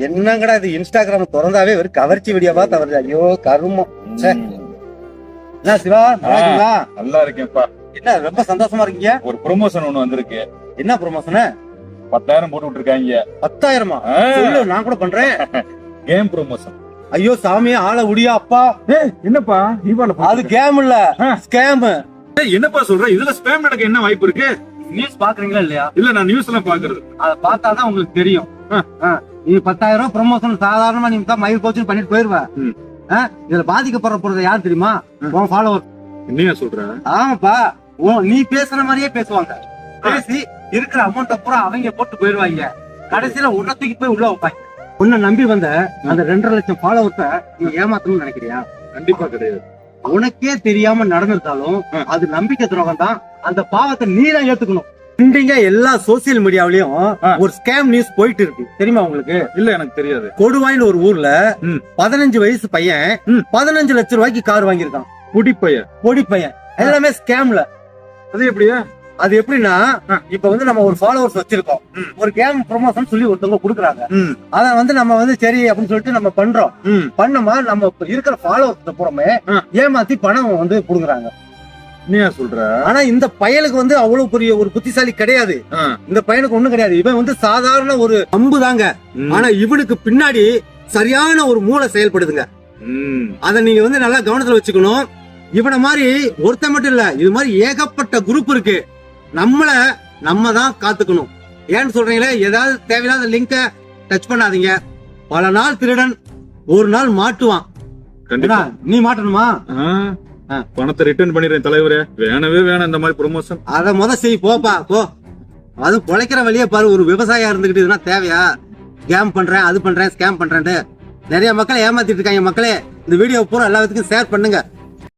என்னங்கடா இது இன்ஸ்டாகிராம் திறந்தாவே ஒரு கவர்ச்சி வீடியோவா தவறுது. ஐயோ கருமம். என்ன சிவா நல்லா இருக்கீங்களா? நல்லா இருக்கேன்ப்பா. என்ன ரொம்ப சந்தோஷமா இருக்கீங்க? ஒரு ப்ரொமோஷன் ஒண்ணு வந்திருக்கு. என்ன ப்ரொமோஷன்? 10,000 போட்டு விட்டுருக்காங்க. 10,000-மா? சொல்லு, நான் கூட பண்றேன். Game promotion. ஐயோ சாமி, ஆள உடியா அப்பா. என்னப்பா அது கேம் இல்ல, ஸ்கேம். என்னப்பா சொல்ற? இதுல ஸ்பேம் நடக்க என்ன வாய்ப்பு இருக்கு? நியூஸ் பாக்குறீங்களா இல்லையா? இல்ல, நான் நியூஸ் எல்லாம் பாக்குறது. அத பார்த்தாதான் உங்களுக்கு தெரியும். நீ 10,000 ப்ரொமோஷன் சாதாரணமா நீ தான் மயில் கோச்சிங் பண்ணிட்டு போயிருவ. இதுல பாதிக்கப்படுற போறது யார் தெரியுமா? உன் ஃபாலோவர். என்னையா சொல்ற? ஆமாப்பா, நீ பேசுற மாதிரியே பேசுவாங்க. பேசி இருக்கிற அமௌண்ட பூரா அவங்க போட்டு போயிருவாங்க. கடைசியில உன்னை தூக்கி போய் உள்ள வைப்பாங்க. உன்னை நம்பி வந்த அந்த 2.5 லட்சம் ஃபாலோவர்ஸ நீ ஏமாத்தணும்னு நினைக்கிறியா? கண்டிப்பா கிடையாது. உனக்கே தெரியாம நடந்திருந்தாலும் அது நம்பிக்கை துரோகம் தான். அந்த பாவத்தை நீ தான் ஏத்துக்கணும். இண்டிங்க எல்லா சோசியல் மீடியாவிலயும் ஒரு ஸ்கேம் நியூஸ் போயிட்டு இருக்கு, தெரியுமா உங்களுக்கு? இல்ல, எனக்கு தெரியாது. கொடுவாயின்னு ஒரு ஊர்ல 15 வயசு பையன் 15 லட்சம் ரூபாய்க்கு கார் வாங்கியிருக்கான். பொடி பையன். எல்லாமே ஸ்கேம்ல. அது எப்படியா? அது எப்படின்னா, இப்ப வந்து நம்ம ஒரு ஃபாலோவர்ஸ் வச்சிருக்கோம், ஒரு கேம் ப்ரொமோஷன் சொல்லி ஒருத்தவங்க குடுக்குறாங்க. அத வந்து நம்ம வந்து சரி அப்படின்னு சொல்லிட்டு நம்ம பண்றோம். பண்ணமா நம்ம இருக்கிற ஃபாலோவர்ஸ் புறமே ஏமாத்தி பணம் வந்து புடுங்குறாங்க. நீயா சொல்ற? ஆனா இந்த பயலுக்கு வந்து அவ்வளவு பெரிய ஒரு புத்திசாலி கிடையாது. இந்த பையனுக்கு ஒண்ணும் கிடையாது. இவன் வந்து சாதாரண ஒரு அம்பு தாங்க. ஆனா இவனுக்கு பின்னாடி சரியான ஒரு மூளை செயல்படுதுங்க. அத நீங்க வந்து நல்லா கவனத்துல வச்சுக்கணும். இவனை மாதிரி ஒருத்த மட்டும் இல்ல, இது மாதிரி ஏகப்பட்ட குரூப் இருக்கு. நம்ம தான் காத்துக்கணும். ஏன்னு சொல்றீங்களே, ஏதாவது தேவையில்லாத லிங்க டச் பண்ணாதீங்க. பல நாள் திருடன் ஒரு நாள் மாட்டுவான். நீ மாட்டணுமா? பணத்தை ரிட்டர்ன் பண்ணிடுறேன் தலைவரே. வேணவே வேணாம் இந்த மாதிரி ப்ரொமோஷன். அத முத செய், போப்பா போ. அது பொழைக்கிற வழியே பாரு. ஒரு விவசாயியா இருந்துகிட்டு இதெல்லாம் தேவையா? கேம் பண்றேன், அது பண்றேன், ஸ்கேம் பண்றேன் நிறைய மக்களை ஏமாத்திட்டு இருக்காங்க. மக்களே, இந்த வீடியோ பூரா எல்லாத்துக்கும் ஷேர் பண்ணுங்க.